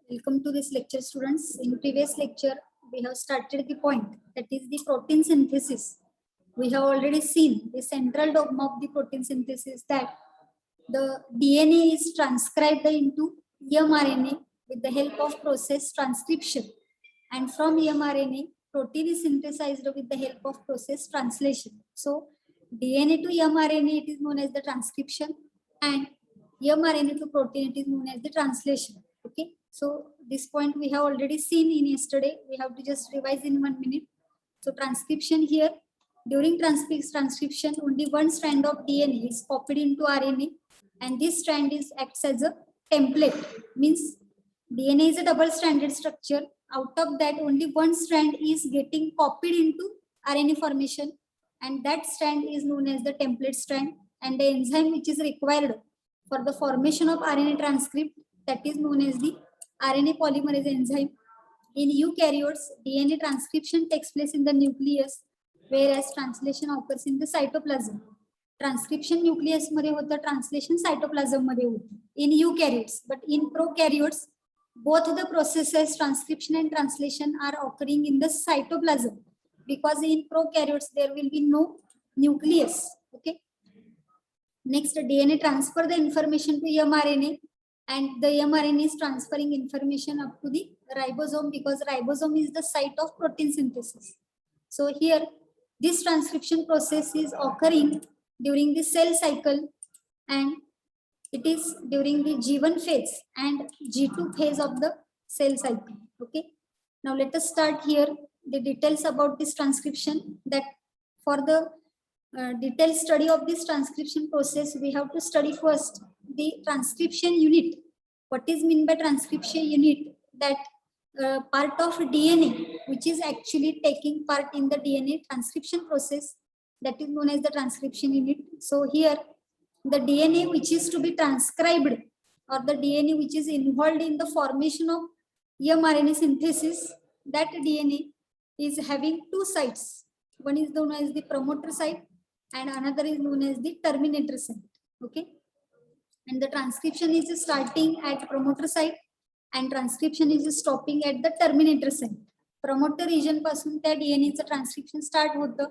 Welcome to this lecture, students. In previous lecture, we have started the point, that is the protein synthesis. We have already seen the central dogma of the protein synthesis, that the DNA is transcribed into mRNA with the help of process transcription, and from mRNA, protein is synthesized with the help of process translation. So, DNA to mRNA, it is known as the transcription, and mRNA to protein, it is known as the translation. Okay, so this point we have already seen in yesterday. We have to just revise in 1 minute. So transcription here, during transcription, only one strand of DNA is copied into RNA, and this strand is acts as a template. Means DNA is a double-stranded structure. Out of that, only one strand is getting copied into RNA formation, and that strand is known as the template strand. And the enzyme which is required for the formation of RNA transcript, that is known as the RNA polymerase enzyme. In eukaryotes, DNA transcription takes place in the nucleus, whereas translation occurs in the cytoplasm. Transcription nucleus मध्ये होतं, translation cytoplasm मध्ये होतं in eukaryotes. But in prokaryotes, both the processes, transcription and translation, are occurring in the cytoplasm, because in prokaryotes there will be no nucleus. Okay. Next, DNA transfer the information to mRNA, and the mRNA is transferring information up to the ribosome, because ribosome is the site of protein synthesis. So here, this transcription process is occurring during the cell cycle, and it is during the G1 phase and G2 phase of the cell cycle. Okay. Now let us start here the details about this transcription. That for the detailed study of this transcription process, we have to study first the transcription unit. What is meant by transcription unit? That part of DNA which is actually taking part in the DNA transcription process, that is known as the transcription unit. So here, the DNA which is to be transcribed, or the DNA which is involved in the formation of mRNA synthesis, that DNA is having two sites. One is known as the promoter site, and another is known as the terminator site. Okay. And the transcription is starting at promoter site, and transcription is stopping at the terminator site. Promoter region पासून त्या DNA चं transcription start होतं,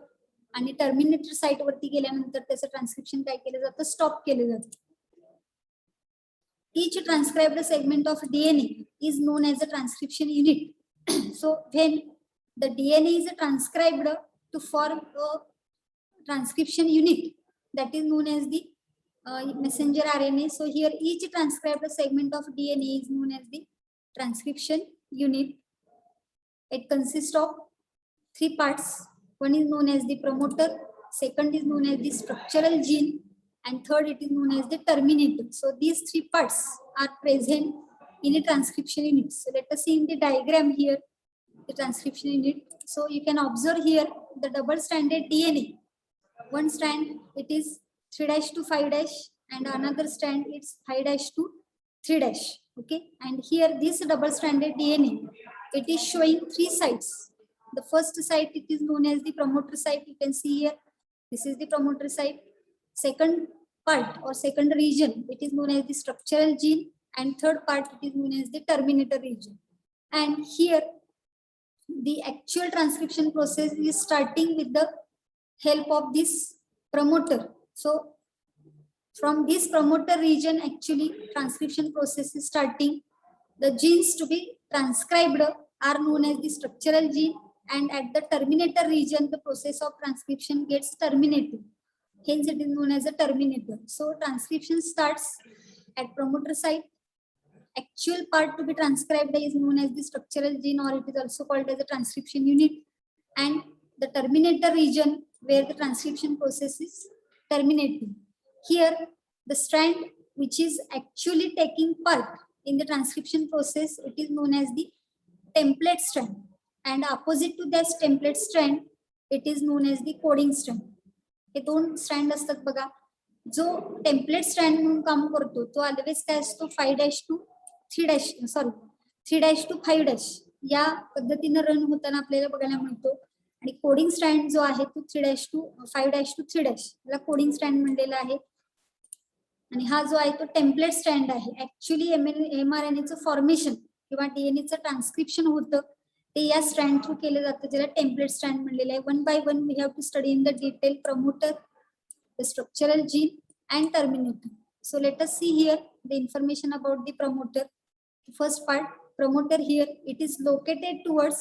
आणि terminator site वरती गेल्यानंतर त्याचं transcription काय केलं जातं, स्टॉप केलं जातं. Each transcribed segment of DNA is known as a transcription unit. So when the DNA is transcribed to form a transcription unit, that is known as the messenger RNA. So here each transcribed segment of DNA is known as the transcription unit. It consists of three parts. One is known as the promoter, second is known as the structural gene, and third it is known as the terminator. So these three parts are present in a transcription unit. So let us see in the diagram here the transcription unit. So you can observe here the double-stranded DNA. One strand, it is 3' to 5', and another strand, it's 5' to 3'. Okay, and here this double-stranded DNA, it is showing three sites. The first site, it is known as the promoter site. You can see here, this is the promoter site. Second part or second region, it is known as the structural gene, and third part, it is known as the terminator region. And here, the actual transcription process is starting with the help of this promoter. So from this promoter region, actually transcription process is starting. The genes to be transcribed are known as the structural gene, and at the terminator region, the process of transcription gets terminated. Hence it is known as a terminator. So transcription starts at promoter site. Actual part to be transcribed is known as the structural gene, or it is also called as a transcription unit. And the terminator region, where the transcription process is terminating. Here, the strand which is actually taking part in the transcription process, it is known as the template strand. And opposite to this template strand, it is known as the coding strand. हे दोन strand असतात बघा. जो template strand म्हणून काम करतो तो always काय असतो 5' to 3' to 5' या पद्धतीने रन होताना आपल्याला बघायला मिळतो. आणि कोडिंग स्ट्रँड जो आहे तो 3' to 5' to 3' याला कोडिंग स्ट्रँड म्हणलेला आहे. आणि हा जो आहे तो टेम्पलेट स्ट्रँड आहे. ऍक्च्युअली mRNA चं फॉर्मेशन किंवा डीएनएचं ट्रान्सक्रिप्शन होतं ते या स्ट्रँड थ्रू केलं जातं, ज्याला टेम्पलेट स्ट्रँड म्हणलेलं आहे. One by one we have to study in the detail promoter, the structural gene and terminator. So let us see here the information about the promoter. First part, promoter here, it is located towards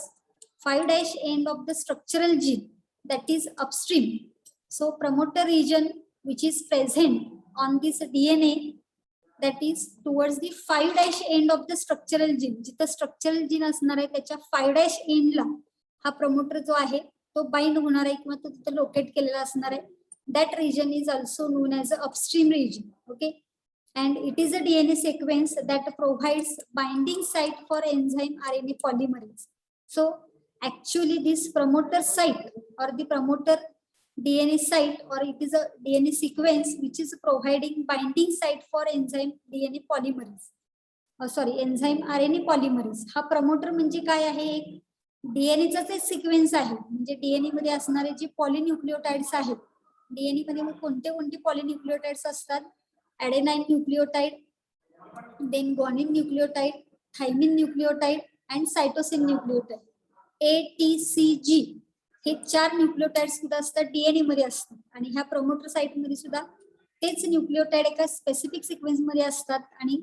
5' end of the structural gene, that is upstream. So promoter region which is present on this DNA, that is towards the 5' end of the structural gene. जिथं structural gene असणार आहे त्याच्या 5' end ला हा promoter जो आहे तो bind होणार आहे किंवा तो तिथं लोकेट केलेला असणार आहे. That region is also known as the upstream region. Okay, and it is a DNA sequence that provides binding site for enzyme RNA polymerase. So actually this promoter site or the promoter DNA site, or it is a DNA sequence which is providing binding site for enzyme DNA polymerase. Enzyme RNA polymerase. हा promoter म्हणजे काय आहे? एक डीएनएचाच एक sequence आहे. म्हणजे DNA मध्ये असणारे जे पॉलिन्यूक्लियोटाइड्स आहेत, डीएनए मध्ये कोणते कोणते पॉलिन्यूक्लियोटाइड्स असतात? Adenine nucleotide, then guanine nucleotide, thymine nucleotide and cytosine nucleotide. ATCG हे 4 न्यूक्लियोटाइड्स सुद्धा असतात, डीएनए मध्ये असतात. आणि ह्या प्रोमोटर साइट मध्ये सुद्धा तेच न्यूक्लियोटाइड एका स्पेसिफिक सिक्वेन्स मध्ये असतात. आणि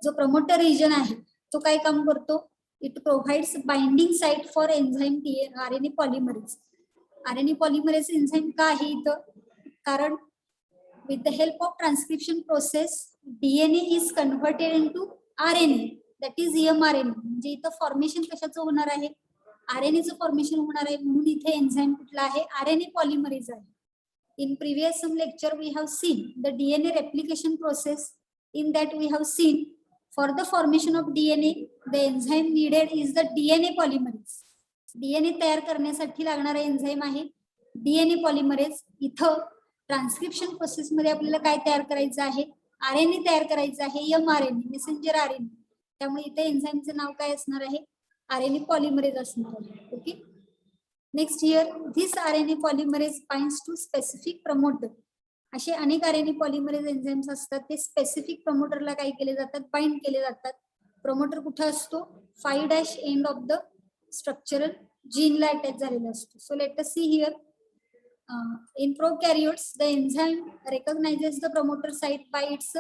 जो प्रोमोटर रिजन आहे तो काय काम करतो? It provides binding site for enzyme RNA polymerase. RNA polymerase enzyme का आहे इथं? कारण with the help of transcription process DNA is converted into RNA, that is mRNA. म्हणजे इथं फॉर्मेशन कशाचं होणार आहे? RNAचं फॉर्मेशन होणार आहे, म्हणून इथे एन्झाइम कुठला आहे? RNA पॉलिमरेज आहे. In previous some lecture we have seen the DNA replication process. In that we have seen for the formation of DNA the enzyme needed is the DNA polymerase. DNA तयार करण्यासाठी लागणारा enzyme आहे DNA polymerase. इथं transcription process मध्ये आपल्याला काय तयार करायचं आहे? RNA तयार करायचं आहे, mRNA, मेसेंजर RNA. त्यामुळे इथे एन्झाइमचं नाव काय असणार आहे? RNA पॉलिमरेज असणार आहे. Okay, next here this RNA polymerase binds to specific promoter. असे अनेक RNA पॉलिमरेज एन्झाइम्स असतात, ते स्पेसिफिक प्रमोटरला काय केले जातात? बाइंड केले जातात. प्रमोटर कुठे असतो? 5' end of the structural gene ला अटॅच झालेला असतो. So let us see here. In prokaryotes, the enzyme recognizes the promoter site by its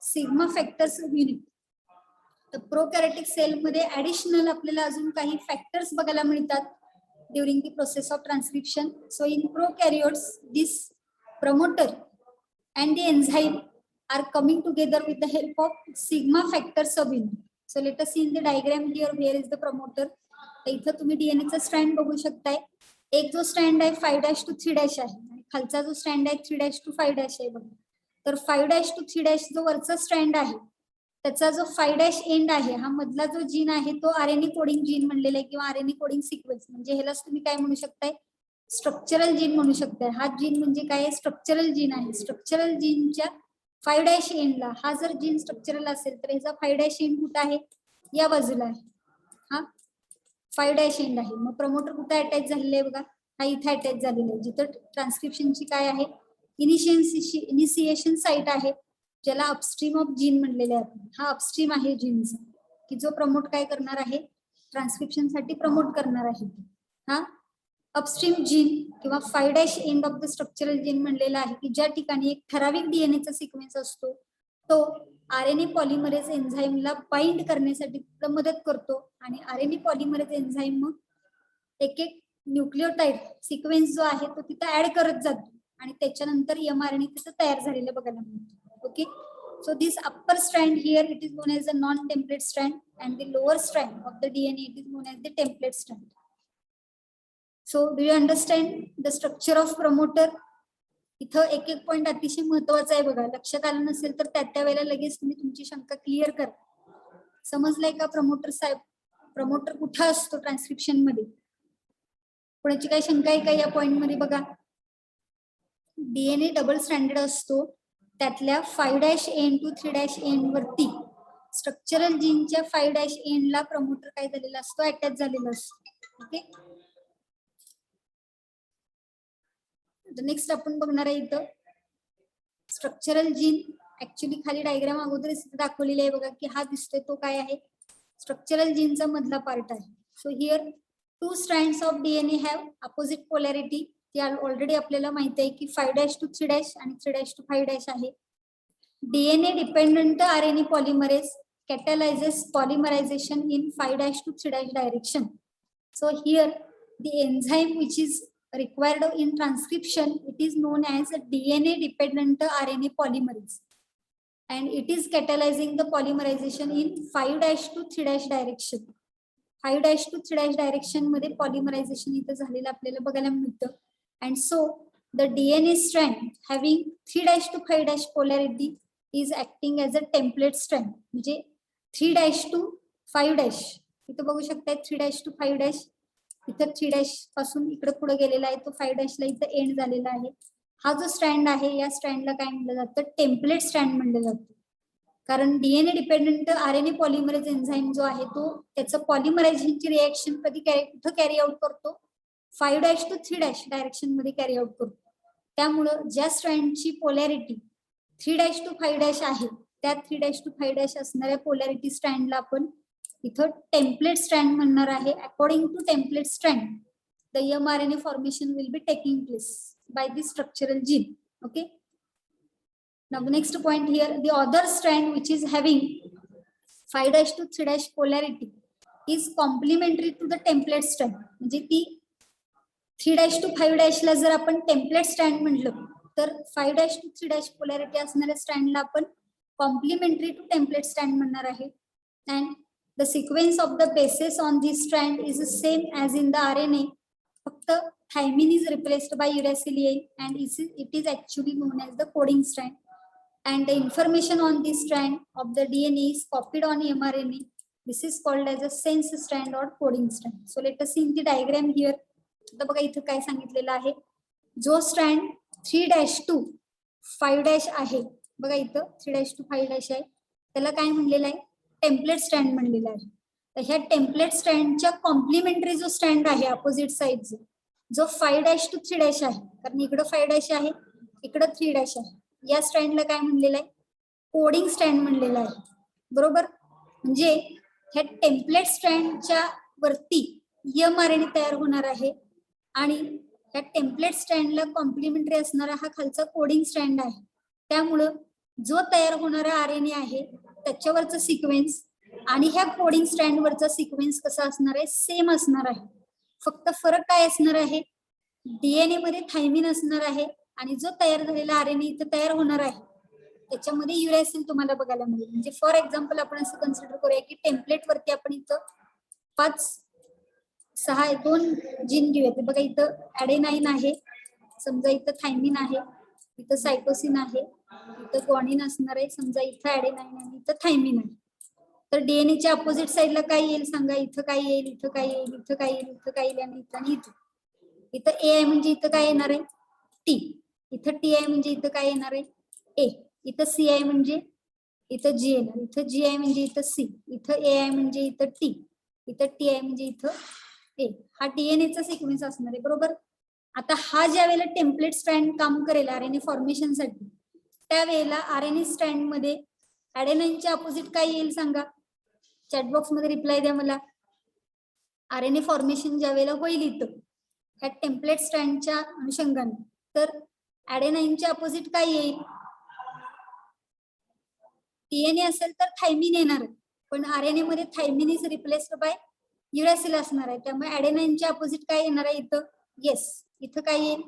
sigma factors unit. तर प्रोकॅरियोटिक सेल मध्ये ऍडिशनल आपल्याला अजून काही फॅक्टर्स बघायला मिळतात during the process of transcription. So in prokaryotes this promoter and the enzyme are coming together with the help of sigma factor subunit. So let us see in the diagram here where is the promoter. तर इथं तुम्ही DNA चा strand बघू शकताय. एक जो strand आहे 5' to 3' आहे आणि खालचा जो स्ट्रँड आहे 3' to 5' आहे बघा. तर 5' to 3' जो वरचा स्ट्रँड आहे त्याचा जो 5' एंड आहे, हा मधला जो जीन आहे तो RNA कोडिंग जीन म्हणलेला आहे किंवा RNA कोडिंग सिक्वेन्स. म्हणजे ह्यालाच तुम्ही काय म्हणू शकताय? स्ट्रक्चरल जीन म्हणू शकताय. हा जीन म्हणजे काय? स्ट्रक्चरल जीन आहे. स्ट्रक्चरल जीनच्या 5' एंडला हा जर जीन स्ट्रक्चरल असेल तर ह्याचा 5' एंड कुठे आहे? या बाजूला आहे. हा 5' एंड आहे. मग प्रमोटर कुठे अटॅच झालेला आहे बघा? हा इथे अटॅच झालेला आहे, जिथं ट्रान्सक्रिप्शनची काय आहे? इनिशिएशन साइट आहे, ज्याला अपस्ट्रीम ऑफ जीन म्हणलेले आहे. हा अपस्ट्रीम आहे जीनचा, की जो प्रमोट काय करणार आहे? ट्रान्सक्रिप्शन साठी प्रमोट करणार आहे. हा अपस्ट्रीम जीन किंवा 5' end of the structural gene म्हणलेला आहे, की ज्या ठिकाणी एक ठराविक डीएनएचा सिक्वेन्स असतो तो RNA पॉलिमरेज एन्झाइमला बाइंड करण्यासाठी मदत करतो. आणि RNA पॉलिमरेज एन्झाइम मग एक एक न्यूक्लियोटाइड सिक्वेन्स जो आहे तो तिथे ऍड करत जातो आणि त्याच्यानंतर mRNA तिथे तयार झालेलं बघायला मिळतं. Okay, so this upper strand here it is known as the non-template strand and the lower strand of the DNA it is known as the template strand. So do you understand the structure of promoter? इथं एक एक point अतिशय महत्वाचा आहे बघा. लक्षात आलं नसेल तर त्या वेळेला लगेच तुम्ही तुमची शंका क्लिअर करा. समजलंय का? प्रमोटर साहेब, प्रमोटर कुठं असतो ट्रान्सक्रिप्शन मध्ये? कोणाची काही शंका आहे का या पॉइंट मध्ये? बघा, डीएनए डबल स्ट्रँडेड असतो, त्यातल्या 5' एंड टू 3' एंड वरती स्ट्रक्चरल जीनच्या 5' एंडला प्रमोटर काय झालेला असतो? अटॅच झालेला असतो. ओके, नेक्स्ट आपण बघणार आहे इथं स्ट्रक्चरल जीन. ऍक्च्युली खाली डायग्राम अगोदरच दाखवलेली आहे बघा, की हा दिसतोय तो काय आहे? स्ट्रक्चरल जीनचा मधला पार्ट आहे. So here 2 strands of DNA have opposite polarity. ती ऑलरेडी आपल्याला माहिती आहे की 5' to 3' आणि 3' to 5' आहे. DNA dependent RNA polymerase catalyzes polymerization in 5' to 3' direction. So here the enzyme which is required in transcription, it is known as a DNA dependent RNA polymerase, and it is catalyzing the polymerization in 5' to 3' direction. 5' to 3' direction मध्ये polymerization इथे झालेलं आपल्याला बघायला मिळतं. And so the DNA strand having 3' to 5' polarity is acting as a template strand. म्हणजे 3' to 5' इथे बघू शकताय 3' to 5' इथं 3' पासून इकडे पुढे गेलेला आहे, तो 5' ला इथं एंड झालेला आहे. हा जो स्ट्रँड आहे या स्ट्रँडला काय म्हणलं जातं, टेम्पलेट स्ट्रँड म्हणलं जातं. कारण DNA dependent RNA polymerase enzyme जो आहे तो त्याचं पॉलिमरायझेशनची रिएक्शन कधी कुठं कॅरी आउट करतो, 5' to 3' डायरेक्शन मध्ये कॅरी आउट करतो. त्यामुळं ज्या स्ट्रँडची पोलॅरिटी 3' to 5' आहे त्या 3' to 5' असणाऱ्या पोलॅरिटी स्ट्रँडला आपण इथं टेम्पलेट स्ट्रँड म्हणणार आहे. According to template strand the mRNA formation will be taking place by the structural gene. Okay. Now the next point here, the other strand which is having 5' to 3' polarity is complementary to the template strand. म्हणजे ती 3' to 5' ला जर आपण template strand म्हटलं तर 5' to 3' polarity असणाऱ्या स्ट्रँडला आपण complementary to template strand म्हणणार आहे. And the sequence of the bases on this strand is the same as in the RNA. फक्त thymine is replaced by uraciliate and it is actually known as the coding strand. And the information on this strand of the DNA is copied on mRNA. This is called as a sense strand or coding strand. So let us see in the diagram here. आता बघा इथं काय सांगितलेलं आहे, जो strand 3' to 5' आहे बघा इथं 3' to 5' आहे त्याला काय म्हणलेलं आहे, टेम्पलेट स्ट्रँड म्हणलेला आहे. तर ह्या टेम्पलेट स्ट्रँडच्या कॉम्प्लिमेंटरी जो स्ट्रँड आहे अपोजिट साइडचा जो 5' to 3' आहे, कारण इकडं 5' आहे इकडं 3' आहे, या स्ट्रँडला काय म्हणलेलं आहे, कोडिंग स्ट्रँड म्हणलेला आहे. बरोबर, म्हणजे ह्या टेम्पलेट स्ट्रँडच्या वरती mRNA तयार होणार आहे आणि ह्या टेम्पलेट स्ट्रँडला कॉम्प्लिमेंटरी असणारा हा खालचा कोडिंग स्ट्रँड आहे. त्यामुळं जो तयार होणारा RNA आहे त्याच्यावरचा सिक्वेन्स आणि ह्या कोडिंग स्ट्रँड वरचा सिक्वेन्स कसा असणार आहे, सेम असणार आहे. फक्त फरक काय असणार आहे, डीएनए मध्ये थायमिन असणार आहे आणि जो तयार झालेला RNA इथं तयार होणार आहे त्याच्यामध्ये युरॅसिल तुम्हाला बघायला मिळेल. म्हणजे फॉर एक्झाम्पल आपण असं कन्सिडर करूया की टेम्पलेट वरती आपण इथं 2 जीन घेऊया. ते बघा इथं ऍडेनाइन आहे, समजा इथं थायमिन आहे, इथं सायटोसिन आहे, इथं ग्वानिन असणार आहे, समजा इथं ऍडेनाइन आणि इथं थायमिन आहे. तर डीएनएच्या अपोजिट साइडला काय येईल सांगा, इथं काय येईल, इथं काय येईल, इथं काय येईल, इथं काय येईल आणि इथं आणि इथं. इथं ए आहे म्हणजे इथं काय येणार आहे, टी. इथं टी आहे म्हणजे इथं काय येणार आहे, ए. इथं सी आहे म्हणजे इथं जी येणार, इथं जी आहे म्हणजे इथं सी, इथं ए आहे म्हणजे इथं टी, इथं टी आहे म्हणजे इथं ए. हा डीएनएचा सिक्वेन्स असणार आहे. बरोबर. आता हा ज्या वेळेला टेम्पलेट स्ट्रँड काम करेल आरएनए फॉर्मेशन साठी त्यावेळेला आरएनए स्ट्रँड मध्ये ऍडेनाइनच्या अपोजिट काय येईल सांगा, चॅटबॉक्स मध्ये रिप्लाय द्या मला. आरएनए फॉर्मेशन ज्या वेळेला होईल इथं ह्या टेम्पलेट स्ट्रँडच्या अनुषंगाने तर ऍडेनाइनच्या अपोजिट काय येईल, डीएनए असेल तर थायमिन येणार, पण आरएनए मध्ये थायमिन इज रिप्लेस्ड बाय युरॅसिल असणार आहे. त्यामुळे ऍडेनाइनच्या अपोजिट काय येणार आहे इथं, येस इथं काय येईल,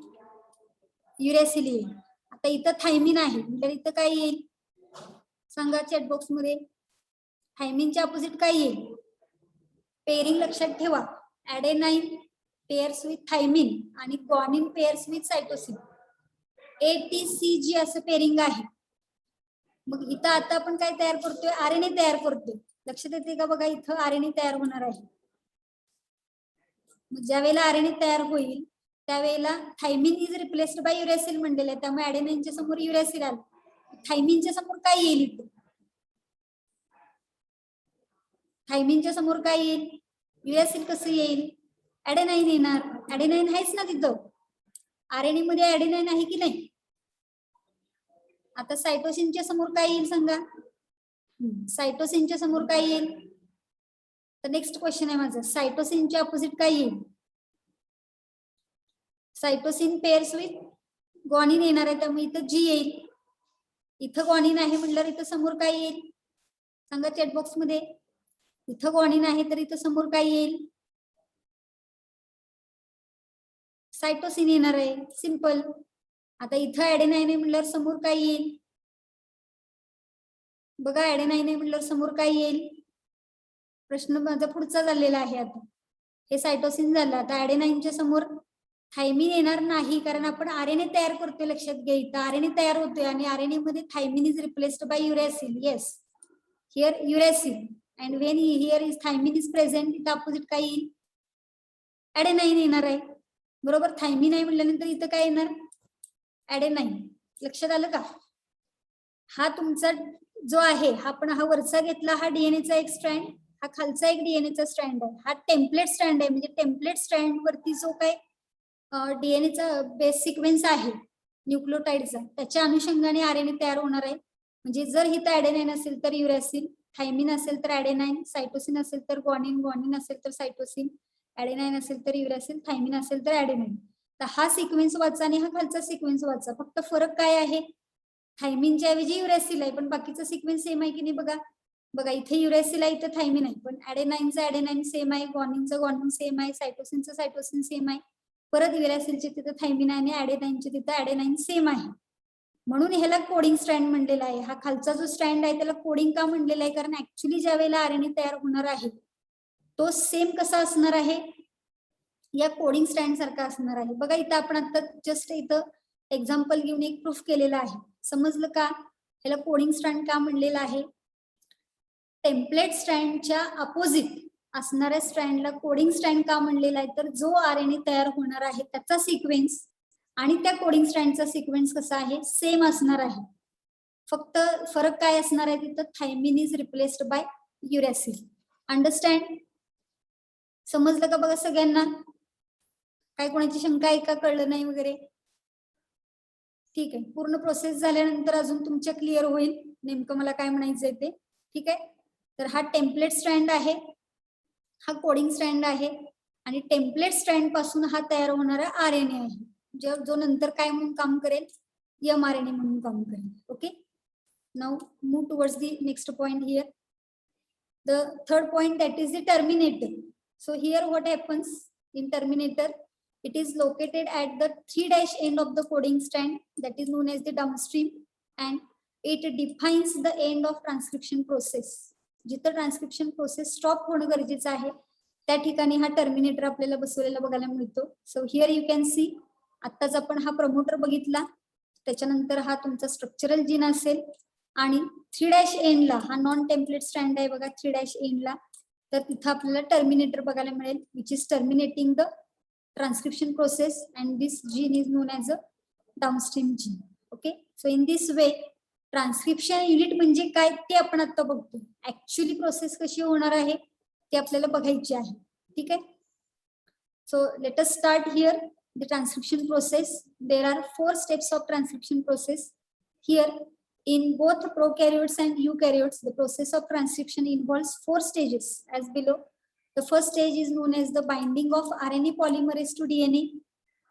युरॅसिल येईल. आता इथं थायमिन आहे म्हणजे इथं काय येईल सांगा चॅटबॉक्स मध्ये, थायमिनच्या अपोजिट काय येईल, पेअरिंग लक्षात ठेवा, ऍडेनाइन पेअर्स विथ थायमिन आणि guanine pairs with cytosine, ATCG असं पेअरिंग आहे. मग इथं आता आपण काय तयार करतोय, आरएनए तयार करतोय. लक्षात येते का बघा, इथं आरएनए तयार होणार आहे. मग ज्या वेळेला आरएनए तयार होईल त्यावेळेला थायमिन इज रिप्लेस्ड बाय युरॅसिल म्हणलेलं आहे, त्यामुळे ऍडेनाइनच्या समोर युरॅसिल आलं. थायमिनच्या समोर काय येईल इथं, थायमिनच्या समोर काय येईल, युरॅसिल कसं येईल, ऍडेनाइन येणार. ऍडेनाइन आहेच ना तिथं, आरएनए मध्ये ऍडेनाइन आहे की नाही. आता सायटोसिनच्या समोर काय येईल सांगा, सायटोसिनच्या समोर काय येईल, तर नेक्स्ट क्वेश्चन आहे माझा, सायटोसिनच्या अपोजिट काय येईल? सायटोसिन पेअर्स विथ ग्वानिन येणार आहे, त्यामुळे इथं जी येईल. इथं ग्वानिन आहे म्हटल्यावर इथं समोर काय येईल सांगा चॅटबॉक्स मध्ये. इथं ग्वानिन आहे तर इथं समोर काय येईल? सायटोसिन येणार आहे, सिंपल. आता इथं ऍडेनाइन आहे म्हटल्यावर समोर काय येईल बघा, ऍडेनाइन आहे म्हटल्यावर समोर काय येईल? प्रश्न माझा पुढचा झालेला आहे. आता हे सायटोसिन झालं, आता ऍडेनाइनच्या समोर थायमिन येणार नाही, कारण आपण आरएनए तयार करतोय. लक्षात घ्या, इथं आरएनए तयार होतोय आणि आरएनए मध्ये thymine is replaced by uracil. Yes, here uracil, and when here is thymine is present, इथं अपोजिट काय येईल? ऍडेनाइन येणार आहे, बरोबर. थायमिन आहे म्हटल्यानंतर इथं काय येणार? ऍडेनाइन. लक्षात आलं का? हा तुमचा जो आहे, हा वरचा घेतला, हा डीएनएचा एक स्ट्रँड, हा खालचा एक डीएनएचा स्ट्रँड आहे. हा टेम्पलेट स्ट्रँड आहे, म्हणजे टेम्पलेट स्ट्रँड वरती जो काय डीएनएचा बेस सिक्वेन्स आहे न्यूक्लियोटाइडचा, त्याच्या अनुषंगाने आरएनए तयार होणार आहे. म्हणजे जर इथं ऍडेनाइन असेल तर युरॅसिल, थायमिन असेल तर ऍडेनाइन, सायटोसिन असेल तर ग्वानिन, ग्वानिन असेल तर सायटोसिन, ऍडेनाइन असेल तर युरॅसिल, थायमिन असेल तर ऍडेनाइन. तर हा सिक्वेन्स वाचा आणि हा खालचा सिक्वेन्स वाचा. फक्त फरक काय आहे? थायमिनच्या ऐवजी युरॅसिल आहे, पण बाकीचा सिक्वेन्स सेम आहे की नाही बघा. बघा, इथे युरॅसिल आहे, इथे थायमिन आहे, पण ऍडेनाइनचा ऍडेनाइन सेम आहे, ग्वानिनचा ग्वानिन सेम आहे, सायटोसिनचा सायटोसिन सेम आहे. परत युरॅसिलचे तिथे थायमिन आहे आणि ऍडेनाइनचे तिथे ऍडेनाइन सेम आहे. म्हणून ह्याला कोडिंग स्ट्रँड म्हणलेला आहे. हा खालचा जो स्ट्रँड आहे त्याला कोडिंग का म्हणलेला आहे? कारण ऍक्च्युली ज्या वेळेला आरएनए तयार होणार आहे तो सेम कसा असणार आहे? या कोडिंग स्ट्रँड सारखा असणार आहे. बघा, इथं आपण आता जस्ट इथं एक्झाम्पल घेऊन एक प्रूफ केलेला आहे. समजलं का? याला कोडिंग स्ट्रँड का म्हणलेला आहे? टेम्पलेट स्ट्रँडच्या अपोजिट असणाऱ्या स्ट्रँडला कोडिंग स्ट्रँड का म्हणलेला आहे? तर जो आरएनए तयार होणार आहे त्याचा सिक्वेन्स आणि त्या कोडिंग स्ट्रँडचा सिक्वेन्स कसा आहे? सेम असणार आहे. फक्त फरक काय असणार आहे? तिथं thymine is replaced by uracil. Understand? समजलं का बघा सगळ्यांना? काय कोणाची शंका आहे का? कळलं नाही वगैरे? ठीक आहे, पूर्ण प्रोसेस झाल्यानंतर अजून तुमच्या क्लिअर होईल नेमकं मला काय म्हणायचंय ते. ठीक आहे, तर हा टेम्पलेट स्ट्रँड आहे, हा कोडिंग स्ट्रँड आहे, आणि टेम्पलेट स्ट्रँड पासून हा तयार होणारा आरएनए आहे, जो नंतर काय म्हणून काम करेल? एमआरएनए म्हणून काम करेल. Okay, now move towards the next point here. The third point, that is the terminator. So here what happens in terminator? It is located at the 3' end of the coding strand, that is known as the downstream, and it defines the end of transcription process. जिथं transcription process stop होणं गरजेचं आहे त्या ठिकाणी हा terminator आपल्याला बसवलेला बघायला मिळतो. So here you can see, आत्ताच आपण हा प्रमोटर बघितला, त्याच्यानंतर हा तुमचा स्ट्रक्चरल जीन असेल, आणि 3' एंडला हा नॉन टेम्पलेट स्ट्रँड आहे बघा 3' एंडला, तर तिथं आपल्याला टर्मिनेटर बघायला मिळेल, which is terminating the transcription process, and this gene is known as a downstream gene. Okay, so in this way transcription unit म्हणजे काय ते आपण आता बघतो. ऍक्च्युअली प्रोसेस कशी होणार आहे ते आपल्याला बघायची आहे. ठीक आहे, so let us start here the transcription process. There are 4 steps of transcription process. Here, in both prokaryotes and eukaryotes, the process of transcription involves 4 stages as below. The first stage is known as the binding of RNA polymerase to DNA.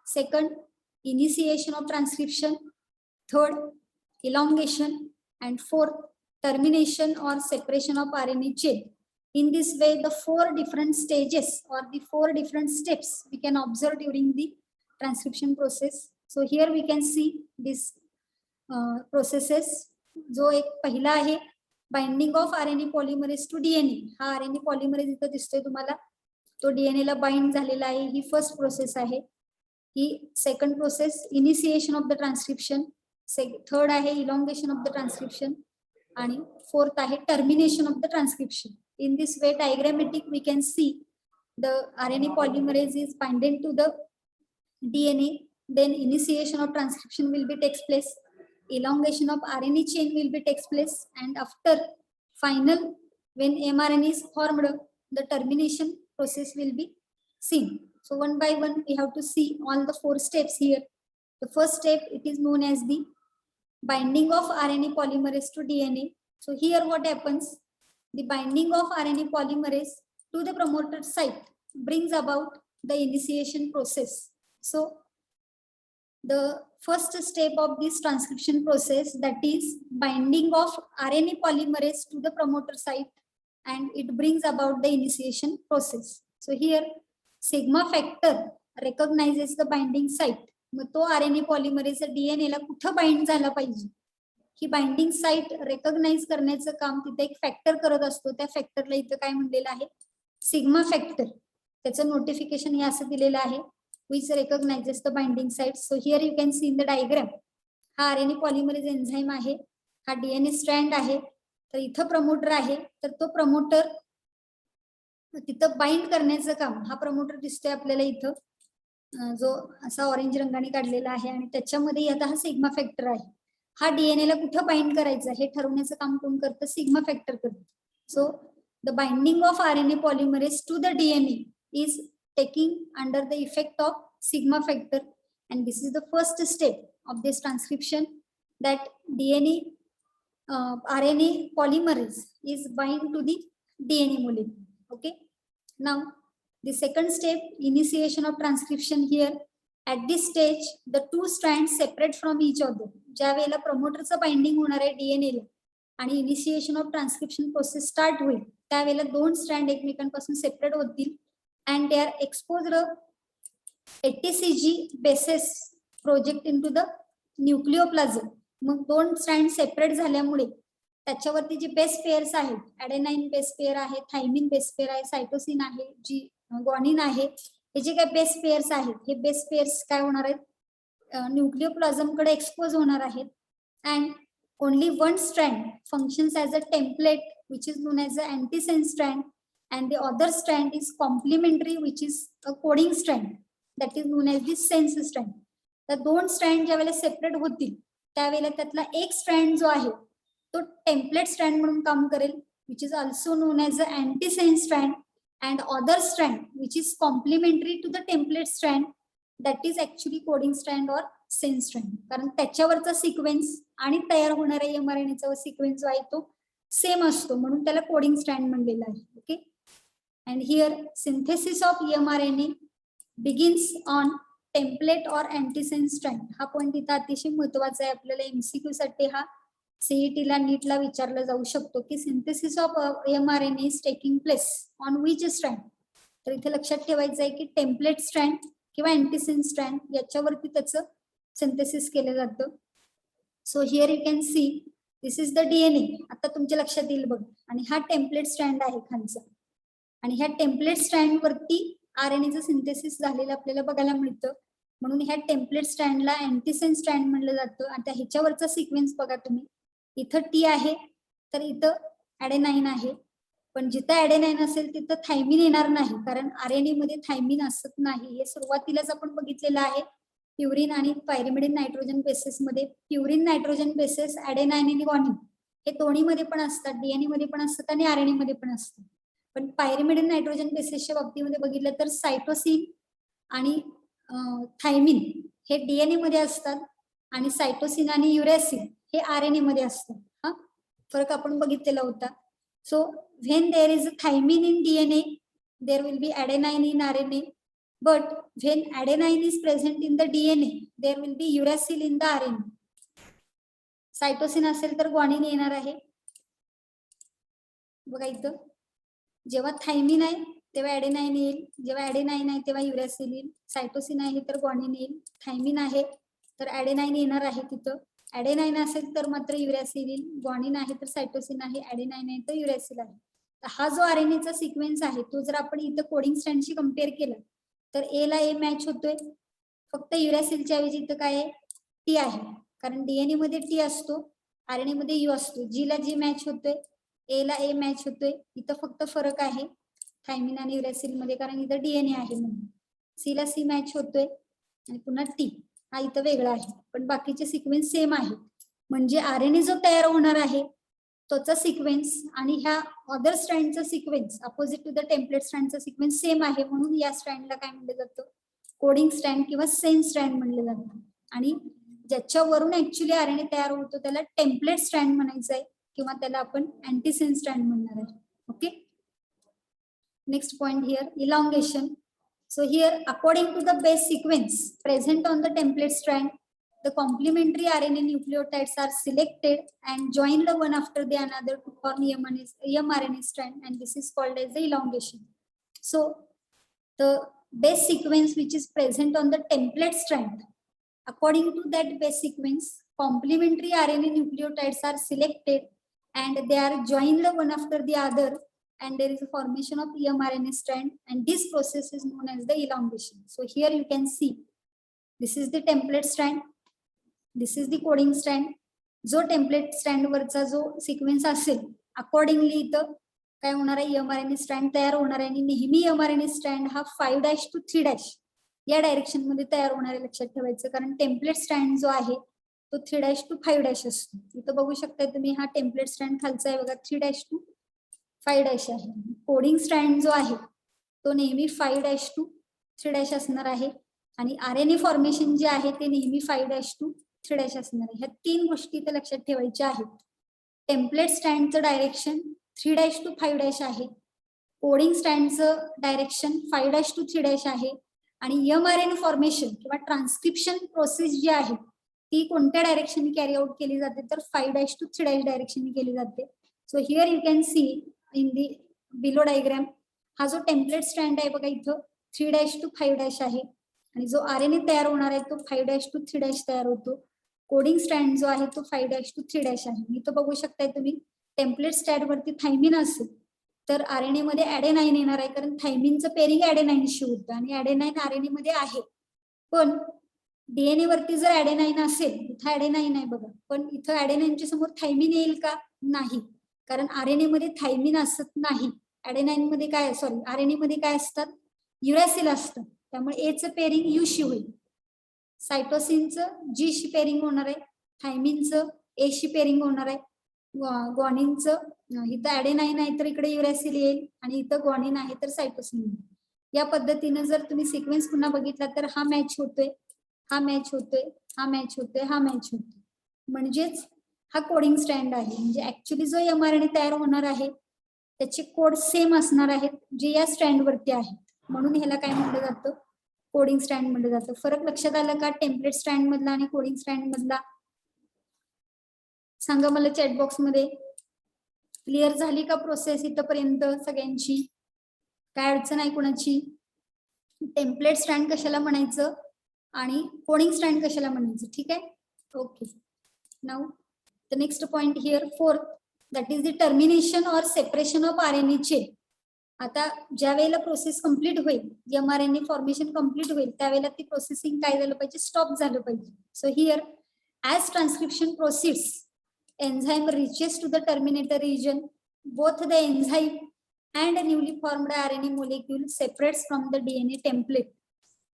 Second, initiation of transcription. Third, elongation. And fourth, termination or separation of RNA chain. In this way, the 4 different stages or the 4 different steps we can observe during the transcription process. So here we can see this processes. जो एक पहिला आहे binding of RNA polymerase to DNA. हा RNA polymerase इथं दिसतोय तुम्हाला, तो DNA ला बाइंड झालेला आहे. ही फर्स्ट प्रोसेस आहे. ही second process initiation of the transcription. Third आहे इलॉंगेशन ऑफ द ट्रान्सक्रिप्शन, आणि फोर्थ आहे termination of the transcription. In this way diagrammatic we can see the RNA polymerase is binded to the DNA, then initiation of transcription will be takes place, elongation of RNA chain will be takes place, and after final when mRNA is formed, the termination process will be seen. So one by one we have to see all the 4 steps here. The first step, it is known as the binding of RNA polymerase to DNA. So here what happens? The binding of RNA polymerase to the promoter site brings about the initiation process. So the first step of this transcription process, that is binding of RNA polymerase to the promoter site, and it brings about the initiation process. So here sigma factor recognizes the binding site. मग तो RNA polymerase DNA ला कुठं bind झाला पाहिजे ही binding site recognise करण्याचं काम तिथे एक फॅक्टर करत असतो. त्या फॅक्टरला इथं काय म्हणलेलं आहे, सिग्मा फॅक्टर. त्याचं नोटिफिकेशन हे असं दिलेलं आहे, which recognizes the binding site. So here you can see in the diagram, हा RNA polymerase enzyme आहे, हा DNA strand आहे. तर इथं प्रमोटर आहे, तर तो प्रमोटर तिथं बाइंड करण्याचं काम, हा प्रमोटर दिसतोय आपल्याला इथं जो असा ऑरेंज रंगाने काढलेला आहे, आणि त्याच्यामध्ये आता हा सिग्मा फॅक्टर आहे. हा DNA ला कुठं बाइंड करायचं हे ठरवण्याचं काम कोण करतं, सिग्मा फॅक्टर करतं. So the binding of RNA polymerase to the DNA is taking under the effect of sigma factor, and this is the first step of this transcription, that RNA polymerase is bind to the DNA molecule. Okay, now the second step, initiation of transcription. Here at this stage the two strands separate from each other. ज्या वेळेला प्रमोटरचं binding होणार आहे DNA ला आणि initiation of transcription process start होईल, त्यावेळेला दोन strand एकमेकांपासून सेपरेट होतील, and they are exposed ATCG bases project into the nucleoplasm. मग दोन स्ट्रँड सेपरेट झाल्यामुळे त्याच्यावरती जे बेस पेअर्स आहेत, ॲडेनाइन बेस पेअर आहे, थायमिन बेस पेअर आहे, सायटोसिन आहे, जी ग्वानिन आहे, हे जे काही बेस पेअर्स आहेत, हे बेस पेअर्स काय होणार आहेत, न्यूक्लियोप्लाझम कडे एक्सपोज होणार आहेत. And only one strand functions as a template which is known as a antisense strand, and the other strand is complementary, which is a coding strand, that is known as the sense strand. तर दोन strand ज्या वेळेला separate होतील त्यावेळेला त्यातला एक strand जो आहे तो टेम्पलेट स्ट्रँड म्हणून काम करेल, which is also known as the antisense strand, and other strand which is complementary to the template strand, that is actually coding strand or sense strand. कारण त्याच्यावरचा सिक्वेन्स आणि तयार होणाऱ्या mRNA चा सिक्वेन्स जो आहे तो सेम असतो, म्हणून त्याला कोडिंग स्ट्रँड म्हणलेलं आहे. Okay, and here synthesis of mRNA begins on template or antisense strand. हा पॉइंट इथं अतिशय महत्त्वाचा आहे आपल्याला, MCQ साठी हा CET ला नीट ला विचारला जाऊ शकतो की synthesis of mRNA is taking place on which strand. तर इथे लक्षात ठेवायचं आहे की टेम्पलेट स्ट्रँड किंवा अँटीसेन्स स्ट्रँड याच्यावरती त्याचं सिंथेसिस केलं जातं. So here you can see this is the DNA. आता तुमच्या लक्षात येईल बघ, आणि हा टेम्पलेट स्ट्रँड आहे खालचा, आणि ह्या टेम्पलेट स्ट्रँड वरती RNA चं सिंथेसिस झालेलं आपल्याला बघायला मिळतं, म्हणून ह्या टेम्पलेट स्ट्रँडला अँटीसेन्स स्ट्रँड म्हणलं जातं. आता ह्याच्यावरचा सिक्वेन्स बघा तुम्ही, इथं T आहे तर इथं ॲडेनाइन आहे, पण जिथं ॲडेनाइन असेल तिथं थायमिन येणार नाही, कारण RNA मध्ये थायमिन असत नाही. हे सुरुवातीलाच आपण बघितलेलं आहे प्युरिन आणि पायरिमिडिन नायट्रोजन बेसेस मध्ये. प्युरिन नायट्रोजन बेसेस ॲडेनाइन आणि ग्वानिन हे दोन्ही मध्ये पण असतात, DNA मध्ये पण असतात आणि RNA मध्ये पण असतात. पण पायरिमिडिन नायट्रोजन बेसेसच्या बाबतीमध्ये बघितलं तर सायटोसिन आणि थायमिन हे DNA मध्ये असतात, आणि सायटोसिन आणि युरॅसिल हे RNA मध्ये असतात. हा फरक आपण बघितलेला होता. So when there is thymine in DNA, there will be adenine in RNA, but when adenine is present in the DNA, there will be uracil in the RNA. Cytosine असेल तर ग्वानिन येणार आहे बघा इथं. जेव्हा थायमिन आहे तेव्हा ॲडेनाइन येईल, जेव्हा ॲडेनाइन आहे तेव्हा युरॅसिल येईल, सायटोसिन आहे तर ग्वानिन येईल, थायमिन आहे तर ॲडेनाइन येणार आहे तिथं, ॲडेनाइन असेल तर मात्र युरॅसिल येईल, ग्वानिन आहे तर सायटोसिन आहे, ॲडेनाइन आहे तर युरॅसिल आहे. हा जो RNA चा सिक्वेन्स आहे तो जर आपण इथं कोडिंग स्ट्रँडशी कम्पेअर केला तर A ला A मॅच होतोय, फक्त युरॅसिलच्या ऐवजी इथं काय आहे, T आहे, कारण DNA मध्ये T असतो, RNA मध्ये U असतो. G ला G मॅच होतोय, A ला A मॅच होतोय, इथं फक्त फरक आहे थायमिन आणि युरॅसिल मध्ये, कारण इथं DNA आहे म्हणून. C ला C मॅच होतोय आणि पुन्हा T हा इथं वेगळा आहे, पण बाकीचे सिक्वेन्स सेम आहे. म्हणजे RNA जो तयार होणार आहे तोचा सिक्वेन्स आणि ह्या अदर स्ट्रँडचा sequence opposite to the template स्ट्रँडचा सिक्वेन्स सेम आहे, म्हणून या स्ट्रँडला काय म्हणलं जातं, कोडिंग स्ट्रँड किंवा सेन्स स्ट्रँड म्हणलं जातं. आणि ज्याच्यावरून ऍक्च्युली RNA तयार होतो त्याला टेम्पलेट स्ट्रँड म्हणायचं आहे, किंवा त्याला आपण अँटीसेन्स स्ट्रँड म्हणणार आहे. Okay, Next point here, elongation. So here, according to the base sequence present on the template strand, the complementary RNA nucleotides are selected and joined one after the another to form mRNA strand, and this is called as the elongation. So the base sequence which is present on the template strand, according to that base sequence, complementary RNA nucleotides are selected and they are joined one after the other, and there is a formation of mRNA strand, and this process is known as the elongation. So here you can see, this is the template strand, this is the coding strand. जो template strand वरचा जो sequence असेल accordingly इथं काय होणार आहे, mRNA strand तयार होणार आहे, आणि नेहमी mRNA स्ट्रँड हा 5' to 3' या डायरेक्शन मध्ये तयार होणार आहे, लक्षात ठेवायचं. कारण टेम्पलेट स्ट्रँड जो आहे तो 3' to 5' असतो. इथं बघू शकताय तुम्ही, हा टेम्पलेट स्ट्रँड खालचा आहे बघा, 3' to 5' आहे. कोडिंग स्ट्रँड जो आहे तो नेहमी 5' to 3' असणार आहे, आणि RNA फॉर्मेशन जे आहे ते नेहमी 5' to 3' असणार आहे. ह्या तीन गोष्टी इथं लक्षात ठेवायच्या आहेत. टेम्पलेट स्ट्रँडचं डायरेक्शन 3' to 5' आहे, कोडिंग स्ट्रँडचं डायरेक्शन 5' to 3' आहे, आणि mRNA फॉर्मेशन किंवा ट्रान्सक्रिप्शन प्रोसेस जी आहे ती कोणत्या डायरेक्शन कॅरी आउट केली जाते, तर 5' to 3' डायरेक्शन केली जाते. So here you can see in the below diagram, हा जो टेम्पलेट स्ट्रँड आहे बघा इथं 3' to 5' आहे, आणि जो RNA तयार होणार आहे तो 5' to 3' तयार होतो. कोडिंग स्ट्रँड जो आहे तो 5' to 3' आहे. इथं बघू शकताय तुम्ही, टेम्पलेट स्ट्रँड वरती थायमिन असेल तर RNA मध्ये ऍडेनाइन येणार आहे, कारण थायमिनचं पेरिंग ऍडेनाइनशी होतं, आणि ऍडेनाइन RNA मध्ये आहे. पण DNA वरती जर ऍडेनाइन असेल, इथं ऍडेनाइन आहे बघा, पण इथं ऍडेनाइनच्या समोर थायमिन येईल का, नाही, कारण RNA मध्ये थायमिन असत नाही. ऍडेनाइन मध्ये काय, सॉरी, RNA मध्ये काय असतात, युरॅसिल असतं, त्यामुळे एचं पेरिंग युशी होईल. सायटोसिनचं जी शी पेरिंग होणार आहे, थायमिनचं ए शी पेरिंग होणार आहे, ग्वानिनचं इथं ऍडेनाइन आहे तर इकडे युरॅसिल येईल, आणि इथं ग्वानिन आहे तर सायटोसिन येईल. या पद्धतीनं जर तुम्ही सिक्वेन्स पुन्हा बघितला तर हा मॅच होतोय, हा मॅच होतोय, हा मॅच होतोय, हा मॅच होतोय, म्हणजेच हा कोडिंग स्ट्रँड आहे. म्हणजे ऍक्च्युली जो mRNA तयार होणार आहे त्याचे कोड सेम असणार आहेत जे या स्ट्रँड वरती आहेत, म्हणून ह्याला काय म्हटलं जातं, कोडिंग स्ट्रँड म्हटलं जातं. फरक लक्षात आला का टेम्पलेट स्ट्रँड मधला आणि कोडिंग स्ट्रँड मधला, सांगा मला चॅट बॉक्स मध्ये. क्लिअर झाली का प्रोसेस इथपर्यंत सगळ्यांची, काय अडचण आहे कोणाची? टेम्पलेट स्ट्रँड कशाला म्हणायचं आणि कोडिंग स्ट्रँड कशाला म्हणायचं, ठीक आहे. Okay, now the next point here, fourth, that is the termination or separation of RNA chain. आता ज्या वेळेला प्रोसेस कंप्लीट होईल, mRNA फॉर्मेशन कंप्लीट होईल, त्यावेळेला ती प्रोसेसिंग काय झालं पाहिजे, स्टॉप झालं पाहिजे. So here as transcription proceeds, enzyme reaches to the terminator region, both the enzyme and newly formed RNA molecule separates from the DNA template.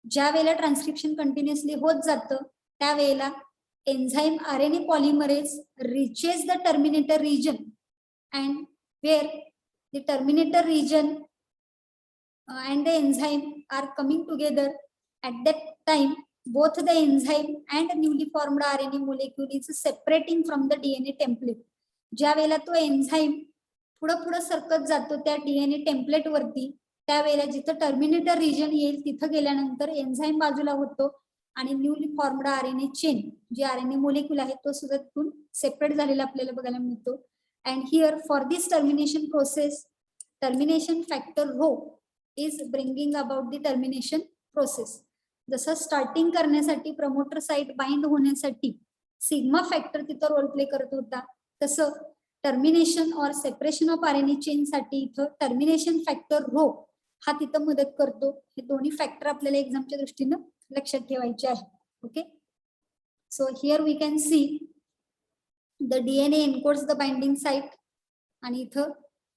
ज्या वेळेला ट्रान्सक्रिप्शन कंटिन्युअसली होत जातं त्यावेळेला enzyme RNA polymerase reaches the terminator region, and where the terminator region and the enzyme are coming together. At that time both the enzyme and newly formed RNA molecule is separating from the DNA template. ज्या वेळेला तो enzyme पुढं पुढं सरकत जातो त्या DNA template वरती, त्यावेळेला जिथं टर्मिनेटर रिजन येईल तिथं गेल्यानंतर एन्झाईम बाजूला होतो, आणि न्यूली फॉर्म्ड RNA चेन जे RNA मोलेक्युल आहे तो सुद्धा तिथून सेपरेट झालेला आपल्याला बघायला मिळतो. And here for this termination process, termination factor rho is bringing about the termination process. जसं स्टार्टिंग करण्यासाठी प्रमोटर साइट बाइंड होण्यासाठी सिग्मा फॅक्टर तिथं रोल प्ले करत होता, तसं टर्मिनेशन और सेपरेशन ऑफ RNA चेन साठी इथं टर्मिनेशन फॅक्टर रो हा तिथं मदत करतो. हे दोन्ही फॅक्टर आपल्याला एक्झामच्या दृष्टीनं लक्षात ठेवायचे आहे. Okay, so here we can see the DNA encodes the binding site, आणि इथं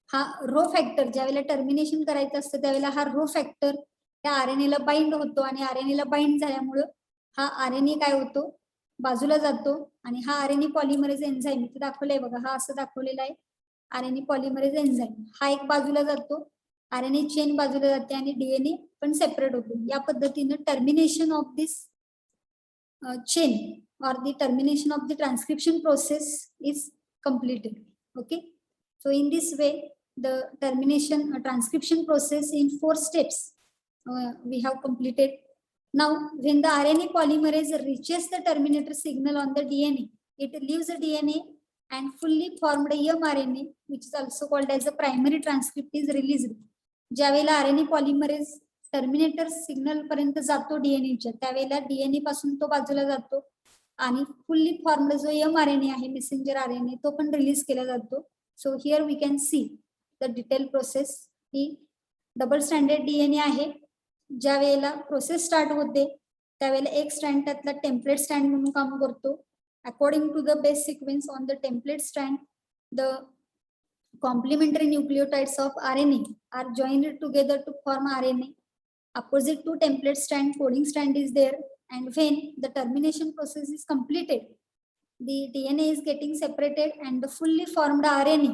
हा रो फॅक्टर ज्यावेळेला टर्मिनेशन करायचं असतं त्यावेळेला हा रो फॅक्टर त्या RNA ला बाइंड होतो, आणि RNA ला बाइंड झाल्यामुळं हा RNA काय होतो, बाजूला जातो, आणि हा RNA पॉलिमरेज एन्झाईम इथे दाखवलाय बघा, हा असं दाखवलेला आहे RNA पॉलिमरेज एन्झाईम, हा एक बाजूला जातो, RNA चेन बाजूला जाते, आणि DNA पण सेपरेट होतो. या पद्धतीनं termination of this chain or the termination of the transcription process is completed. Okay, so in this way the termination transcription process in 4 steps we have completed. Now, when the RNA polymerase reaches the terminator signal on the DNA, it leaves the DNA and fully formed mRNA, which is also called as a primary transcript, is released. ज्यावेळेला RNA polymerase terminator signal पर्यंत जातो डीएनएच्या, त्यावेळेला DNA पासून तो बाजूला जातो आणि fully formed जो mRNA आहे, मेसेंजर RNA, तो पण रिलीज केला जातो. So here we can see the detail process. ही डबल स्टँडर्ड डीएनए आहे. ज्या वेळेला प्रोसेस स्टार्ट होते त्यावेळेला एक स्ट्रँड त्यातला टेम्पलेट स्ट्रँड म्हणून काम करतो. According to the base sequence on the template strand, the complementary nucleotides of RNA are joined together to form RNA. Opposite to template strand, coding strand is there, and when the termination process is completed, the DNA is getting separated and the fully formed RNA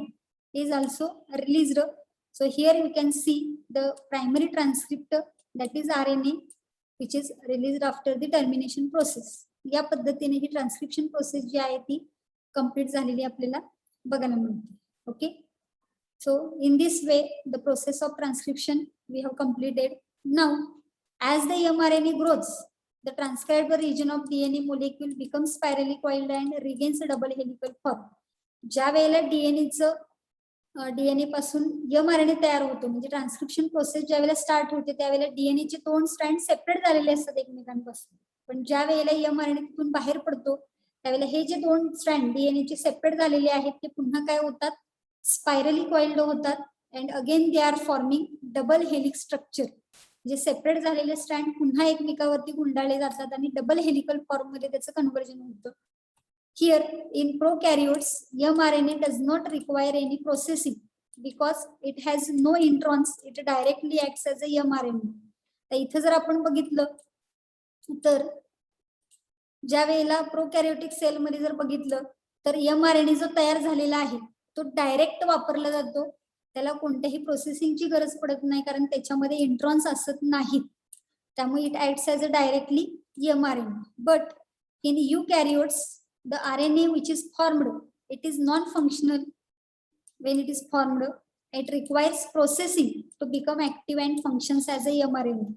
is also released. So here you can see the primary transcript, that is RNA, which is released after the termination process. या पद्धतीने ही transcription process जी आहे ती complete झालेली आपल्याला बघायला मिळते. Okay, so in this way the process of transcription we have completed. Now, as the mRNA grows, the transcribed region of DNA molecule becomes spirally coiled and regains a double helical form. ज्या वेळेला DNA पासून mRNA तयार होतो, म्हणजे transcription process ज्या वेळेला start होते त्यावेळेला डीएनए चे 2 स्ट्रँड सेपरेट झालेले असतात एकमेकांपासून. पण ज्या वेळेला mRNA तिथून बाहेर पडतो त्यावेळेला हे जे 2 स्ट्रँड डीएनए चे सेपरेट झालेले आहेत ते पुन्हा काय होतात, स्पायरली कॉइल्ड होतात. And again they are forming double helix structure. जे सेपरेट झालेले स्ट्रँड पुन्हा एकमेकावरती गुंडाळले जातात आणि डबल हेलिकल फॉर्म मध्ये त्याचं कन्व्हर्जन होतं. Here in prokaryotes mRNA does not require any processing because it has no introns, it directly acts as a mRNA. तर इथं जर आपण बघितलं तर ज्या वेळेला प्रोकॅरियोटिक सेल मध्ये जर बघितलं तर mRNA जो तयार झालेला आहे तो डायरेक्ट वापरला जातो. त्याला कोणत्याही प्रोसेसिंगची गरज पडत नाही कारण त्याच्यामध्ये इंट्रॉन्स असत नाहीत. त्यामुळे it acts as a directly mRNA. But in eukaryotes the RNA which is formed, it is non-functional. When it is formed, it requires processing to become active and functions as a mRNA.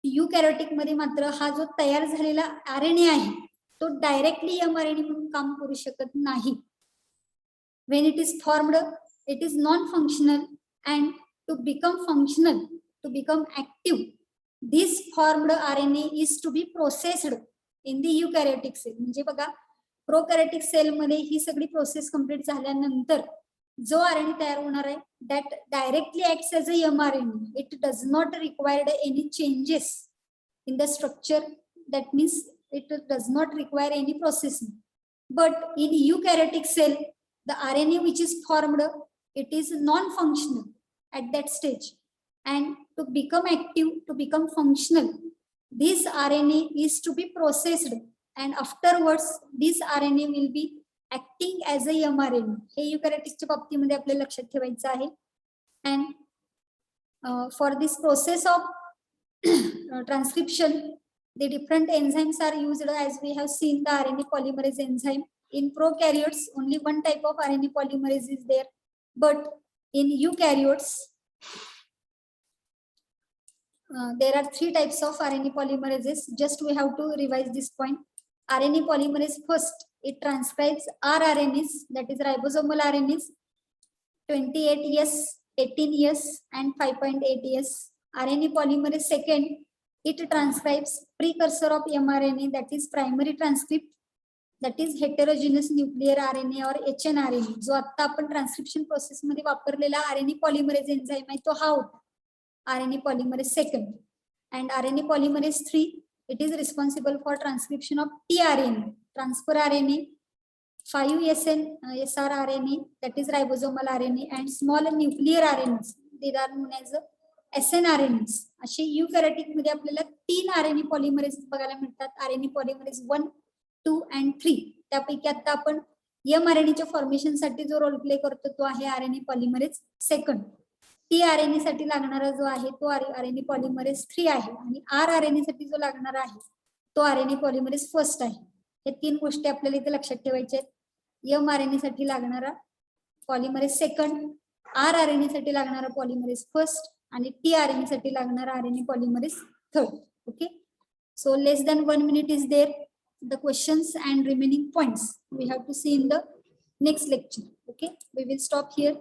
यूकॅरियोटिक मध्ये मात्र हा जो तयार झालेला RNA आहे तो directly mRNA म्हणून काम करू शकत नाही. When it is formed, it is non-functional, and to become functional, to become active, this formed RNA is to be processed in the eukaryotic cell. म्हणजे बघा, प्रोकॅरियोटिक सेल मध्ये ही सगळी प्रोसेस कंप्लीट झाल्यानंतर जो RNA तयार होणार आहे that directly acts as a mRNA. It does not require any changes in the structure. That means it does not require any processing. But in eukaryotic cell, the RNA which is formed, it is non-functional at that stage, and to become active, to become functional, this RNA is to be processed, and afterwards this RNA will be acting as a mRNA. हे eukaryotic बाबतीमध्ये आपल्याला लक्षात ठेवायचं आहे. And for this process of transcription, the different enzymes are used, as we have seen the RNA polymerase enzyme. In prokaryotes, only one type of RNA polymerase is there, but in eukaryotes, there are 3 types of RNA polymerases. Just we have to revise this point. RNA polymerase, first, it transcribes rRNAs, that is ribosomal RNAs, 28S, 18S, and 5.8S. RNA polymerase, second, it transcribes precursor of mRNA, that is primary transcript, that is heterogeneous nuclear RNA or hnRNA. जो आता आपण transcription process मध्ये वापरलेला RNA polymerase enzyme आहे तो हा होता, RNA polymerase second. And RNA polymerase 3, it is responsible for transcription of tRNA, transfer RNA, 5SR RNA, that is ribosomal RNA, and small nuclear RNAs, they are known as snRNAs. असे यूकॅरियोटिक मध्ये आपल्याला 3 RNA polymerase बघायला मिळतात. RNA polymerase 1, 2 and 3. त्यापैकी आता आपण mRNA च्या formation साठी जो रोल प्ले करतो तो आहे RNA पॉलिमरेज सेकंड. tRNA साठी लागणारा जो आहे तो RNA पॉलिमरेज 3 आहे आणि rRNA साठी जो लागणारा आहे तो RNA पॉलिमरेज फर्स्ट आहे. हे 3 गोष्टी आपल्याला इथे लक्षात ठेवायच्या आहेत. mRNA साठी लागणारा पॉलिमरेज सेकंड, आर RNA साठी लागणारा पॉलिमरेज फर्स्ट आणि टी RNA साठी लागणारा RNA polymerase third. Okay, so less than 1 minute is there. The questions and remaining points we have to see in the next lecture. Okay, we will stop here.